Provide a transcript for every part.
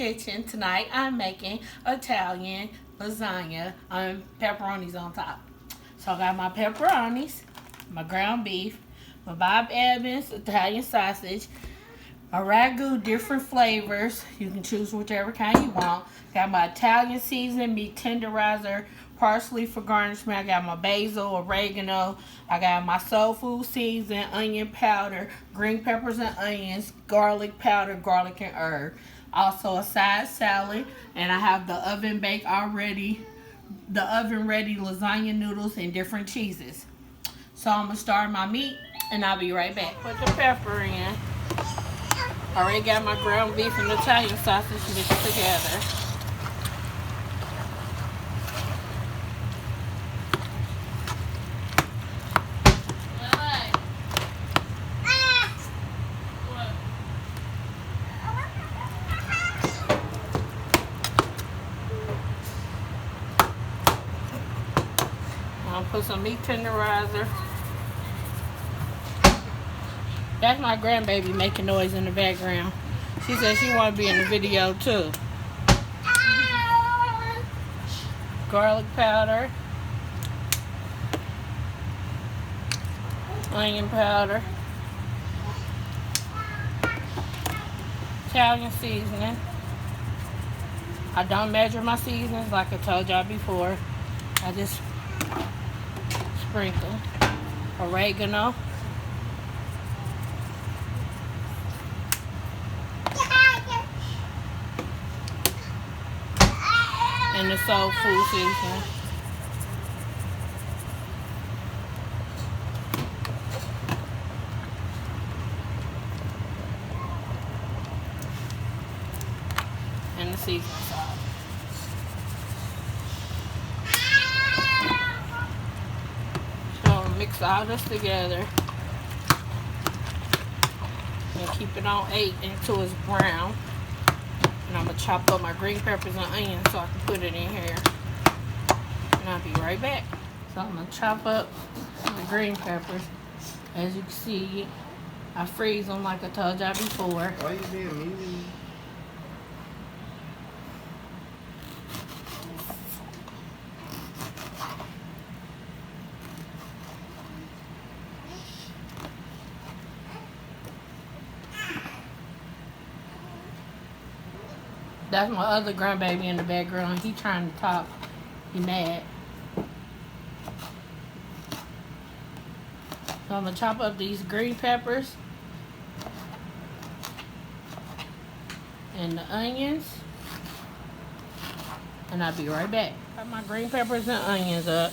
kitchen. Tonight I'm making Italian lasagna and pepperonis on top. So I got my pepperonis, my ground beef, my Bob Evans Italian sausage, my ragu, different flavors. You can choose whichever kind you want. Got my Italian seasoning, meat tenderizer, parsley for garnishment. I got my basil, oregano. I got my soul food seasoning, onion powder, green peppers and onions, garlic powder, garlic and herb. Also a side salad, and I have the oven ready lasagna noodles and different cheeses. So I'm gonna start my meat, and I'll be right back. Put the pepper in. Already got my ground beef and Italian sausage mixed together. I'll put some meat tenderizer. That's my grandbaby making noise in the background. She said she want to be in the video too. Garlic powder. Onion powder. Italian seasoning. I don't measure my seasonings like I told y'all before. I just sprinkle. Oregano. And the soul food seasoning. And the seasoning sauce. So mix all this together and keep it on 8 until it's brown. And I'm going to chop up my green peppers and onions so I can put it in here. And I'll be right back. So I'm going to chop up my green peppers. As you can see, I freeze them like I told y'all before. Why you being mean? That's my other grandbaby in the background. He trying to talk. He mad. So I'm going to chop up these green peppers. And the onions. And I'll be right back. Got my green peppers and onions up.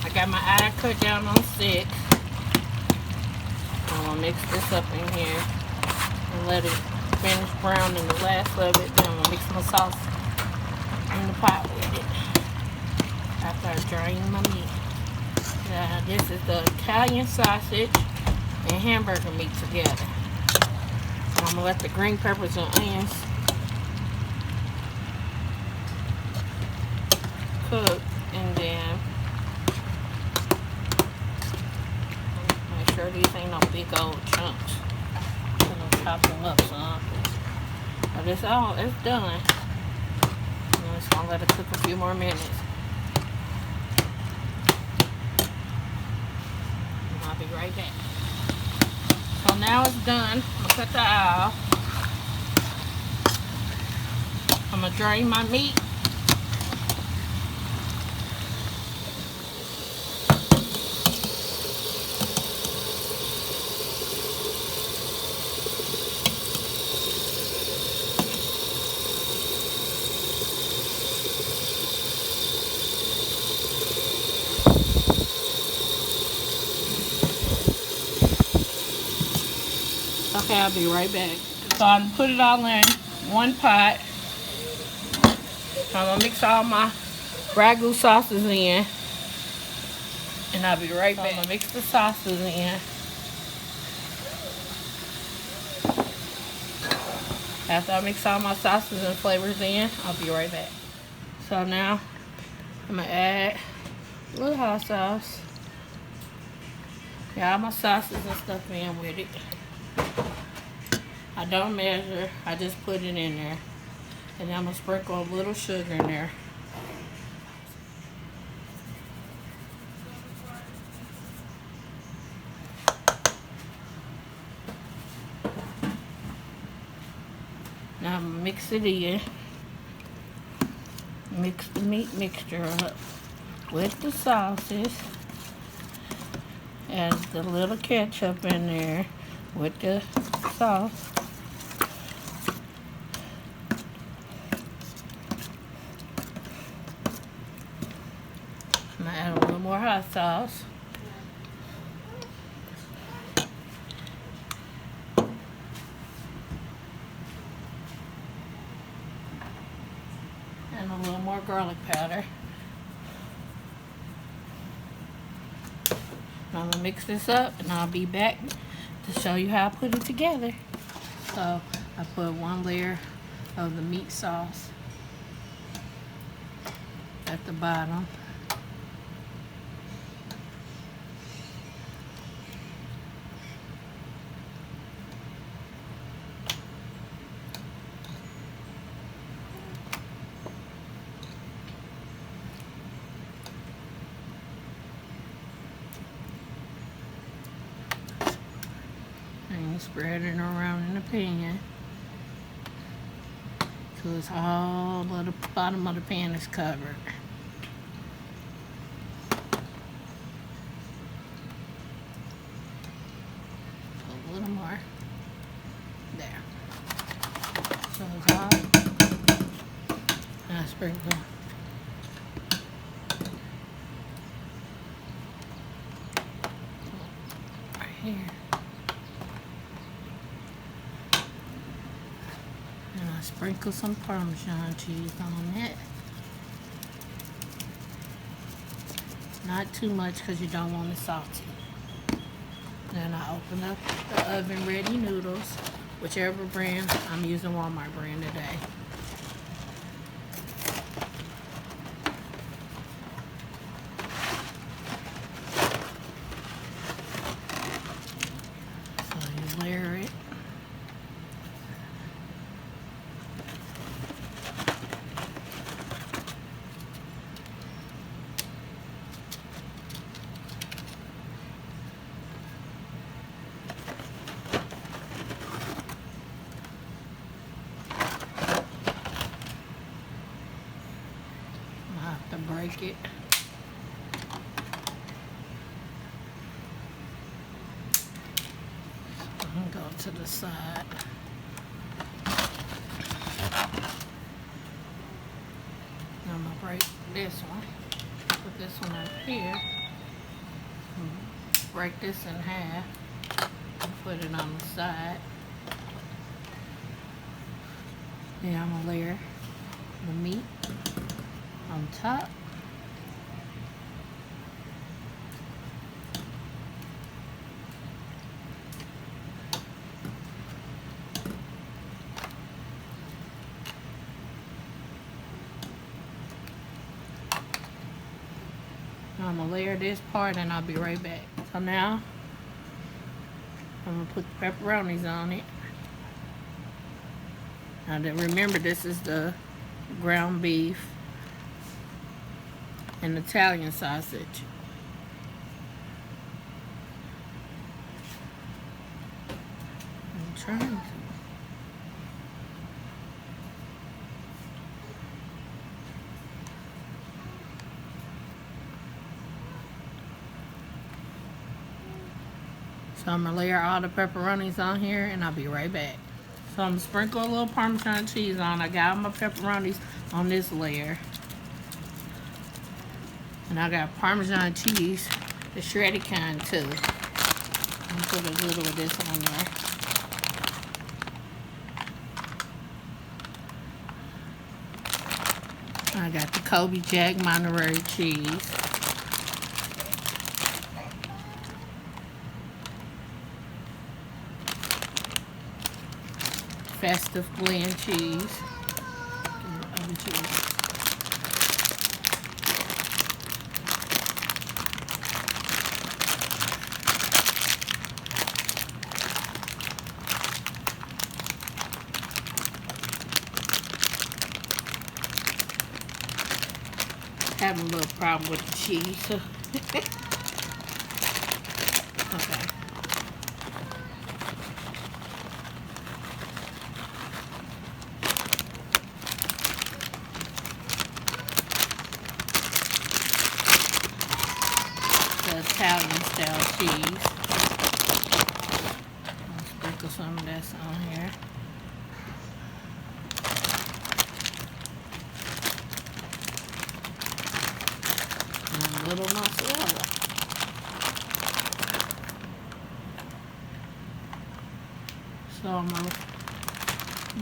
I got my eye cut down on 6. I'm going to mix this up in here. And let it finish browning the last of it. Then I'm going to mix my sauce in the pot with it after I drain my meat. Now this is the Italian sausage and hamburger meat together. So I'm going to let the green peppers and onions cook, and then make sure these ain't no big old chunks. Chop them up some. But it's done. I'm just gonna let it cook a few more minutes. And I'll be right back. So now it's done. I'm gonna cut the aisle. I'm gonna drain my meat. Okay, I'll be right back. So I'm gonna put it all in one pot. I'm gonna mix all my ragu sauces in, and I'll be right back. I'm gonna mix the sauces in. After I mix all my sauces and flavors in, I'll be right back. So now I'm gonna add a little hot sauce. Got all my sauces and stuff in with it. I don't measure. I just put it in there. And I'm going to sprinkle a little sugar in there. Now I'm going to mix it in. Mix the meat mixture up with the sauces. Add the little ketchup in there with the sauce. I'm gonna add a little more hot sauce. And a little more garlic powder. I'm gonna mix this up and I'll be back to show you how I put it together. So I put one layer of the meat sauce at the bottom. And spread it around in the pan so it's all of the bottom of the pan is covered. Put a little more there. So it's hot. And I sprinkle right here. And I sprinkle some Parmesan cheese on it. Not too much because you don't want it salty. Then I open up the oven ready noodles, whichever brand. I'm using Walmart brand today. So you layer it. To break it. I'm gonna go to the side. I'm gonna break this one. Put this one up here. Break this in half. And put it on the side. Then I'm gonna layer the meat on top. I'm gonna layer this part and I'll be right back. So now I'm gonna put the pepperonis on it. Now remember, this is the ground beef and Italian sausage. I'm trying to. So I'm gonna layer all the pepperonis on here and I'll be right back. So I'm gonna sprinkle a little Parmesan cheese on. I got my pepperonis on this layer. And I got Parmesan cheese, the shredded kind too. I'm gonna put a little of this on there. I got the Kobe Jack Monterey cheese. Festive blend cheese. Other cheese. having a little problem with the cheese. Okay. The Italian style cheese. I'll sprinkle some of this on here. And a little mozzarella. So I'm gonna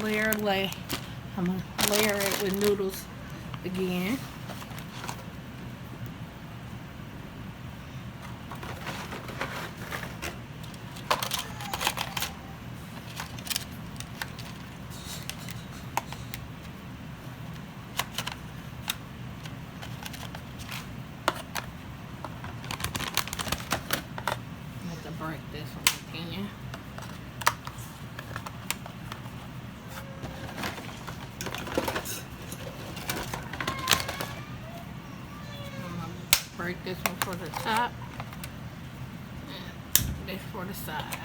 layer it with noodles again. Break this one again. I'm gonna break this one for the top and this for the sides.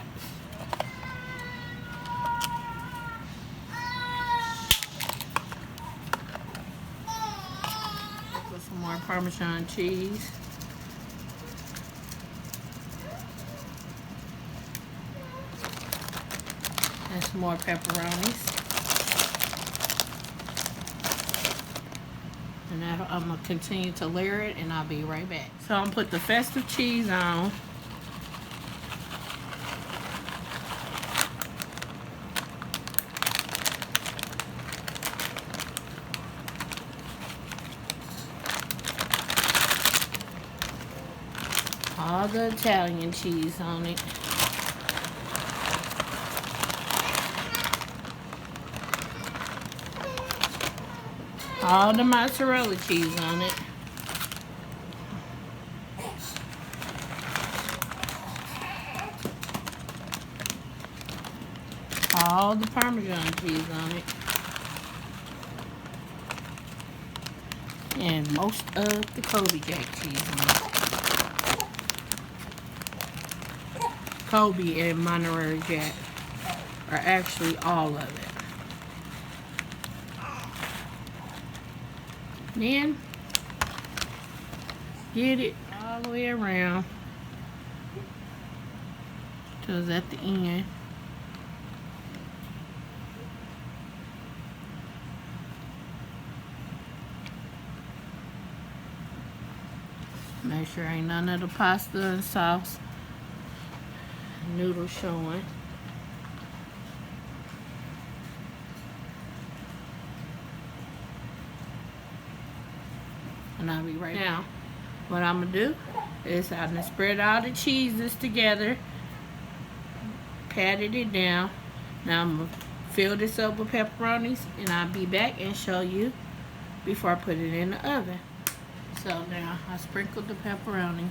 Put some more Parmesan cheese. And some more pepperonis. And I'm going to continue to layer it, and I'll be right back. So I'm going to put the festive cheese on. All the Italian cheese on it. All the mozzarella cheese on it. All the Parmesan cheese on it. And most of the Kobe Jack cheese on it. Kobe and Monterey Jack are actually all of it. Then get it all the way around till it's at the end. Make sure ain't none of the pasta and sauce noodles showing. And I'll be right now. What I'm gonna do is I'm gonna spread all the cheeses together, patted it down. Now I'm gonna fill this up with pepperonis, and I'll be back and show you before I put it in the oven. So now I sprinkled the pepperoni.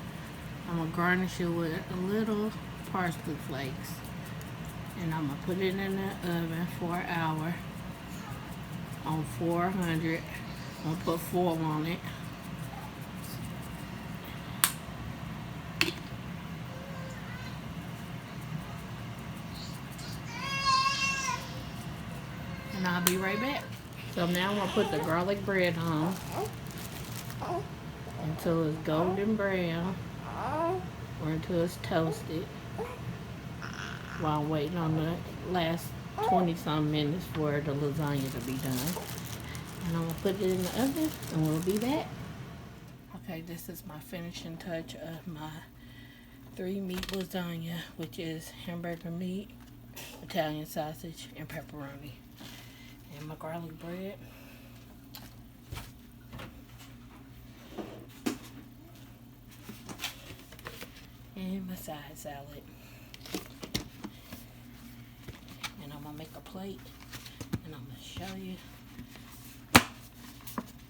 I'm gonna garnish it with a little parsley flakes, and I'm gonna put it in the oven for an hour on 400. I'm gonna put 4 on it. And I'll be right back. So now I'm gonna put the garlic bread on until it's golden brown or until it's toasted, while I'm waiting on the last 20-some minutes for the lasagna to be done. And I'm gonna put it in the oven and we'll be back. Okay, this is my finishing touch of my 3-meat lasagna, which is hamburger meat, Italian sausage, and pepperoni. And my garlic bread. And my side salad. And I'm gonna make a plate and I'm gonna show you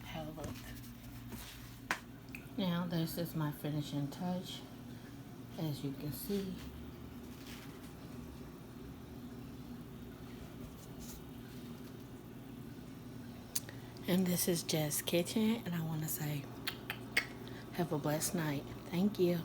how it looks. Now this is my finishing touch, as you can see. And this is Jess Kitchen, and I want to say Have a blessed night. Thank you.